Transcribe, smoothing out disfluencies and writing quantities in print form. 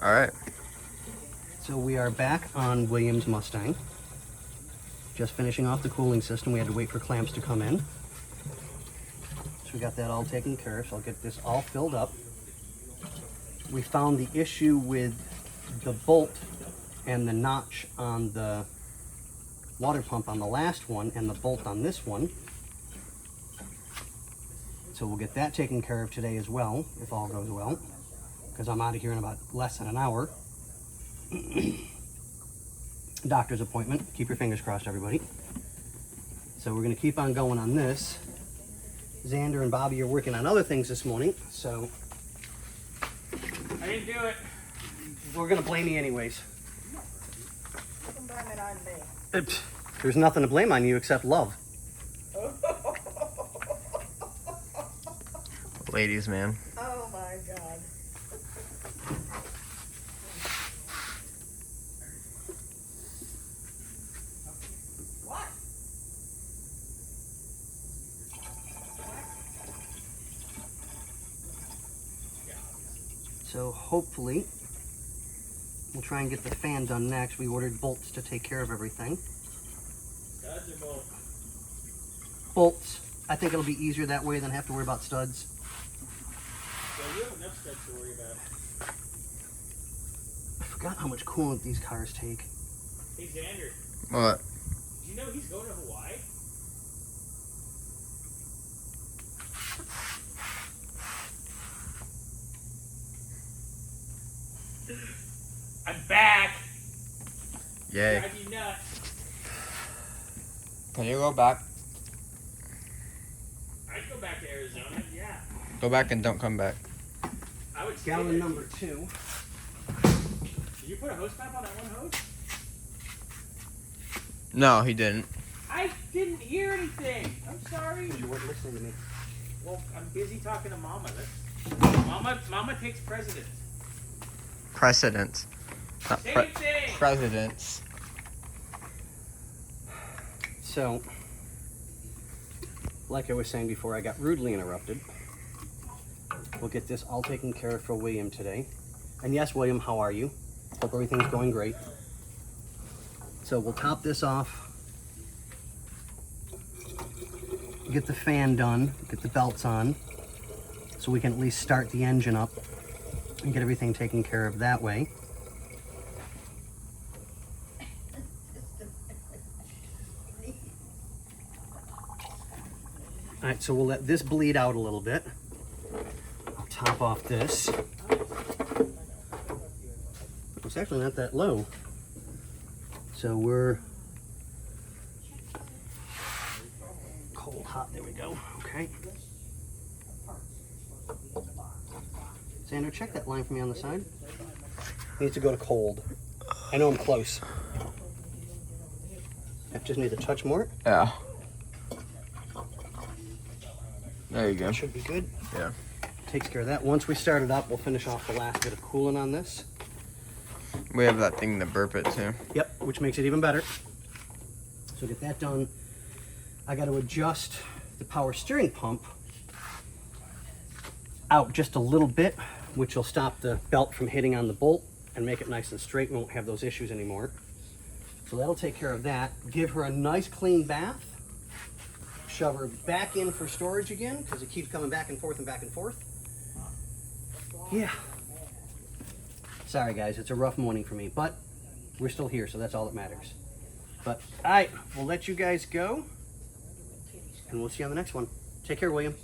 All right. So we are back on William's Mustang. Just finishing off the cooling system. We had to wait for clamps to come in. So we got that all taken care of. So I'll get this all filled up. We found the issue with the bolt and the notch on the water pump on the last one and the bolt on this one. So we'll get that taken care of today as well, if all goes well, because I'm out of here in about less than an hour. Doctor's appointment. Keep your fingers crossed, everybody. So we're going to keep on going on this. Xander and Bobby are working on other things this morning, so I didn't do it. we're going to blame you anyways. You can blame it on me. There's nothing to blame on you except love. Ladies, man. Oh my God. What? So hopefully we'll try and get the fan done next. We ordered bolts to take care of everything. Studs or both? Bolts. I think it'll be easier that way than have to worry about studs. Well, you have enough studs to worry about. I forgot how much coolant these cars take. Hey, Xander, What? did you know he's going to Hawaii? I'm back! Yay. Drive you nuts. Can you go back? I'd go back to Arizona, yeah. Go back and don't come back. I would stay Gallon there. number 2. Did you put a hose pipe on that one hose? No, he didn't. I didn't hear anything. I'm sorry. You weren't listening to me. Well, I'm busy talking to Mama. Mama takes precedence. Precedence. Not Same thing. presidents. So, like I was saying before, I got rudely interrupted. We'll get this all taken care of for William today. And yes, William, how are you? Hope everything's going great. So we'll top this off, get the fan done, get the belts on, so we can at least start the engine up and get everything taken care of that way. All right, so we'll let this bleed out a little bit. I'll top off this. It's actually not that low. So we're cold hot, there we go, okay. Xander, check that line for me on the side. Needs to go to cold. I know I'm close. I just need to touch more. Yeah. There you go. That should be good. Yeah. Takes care of that. Once we start it up, we'll finish off the last bit of coolant on this. We have that thing to burp it too. Yep, which makes it even better. So get that done. I got to adjust the power steering pump out just a little bit, which will stop the belt from hitting on the bolt and make it nice and straight. We won't have those issues anymore. So that'll take care of that. Give her a nice clean bath. Shove her back in for storage again because it keeps coming back and forth and back and forth. Yeah. Sorry guys, it's a rough morning for me, but we're still here, so that's all that matters. But all right, we'll let you guys go, and we'll see you on the next one. Take care, William.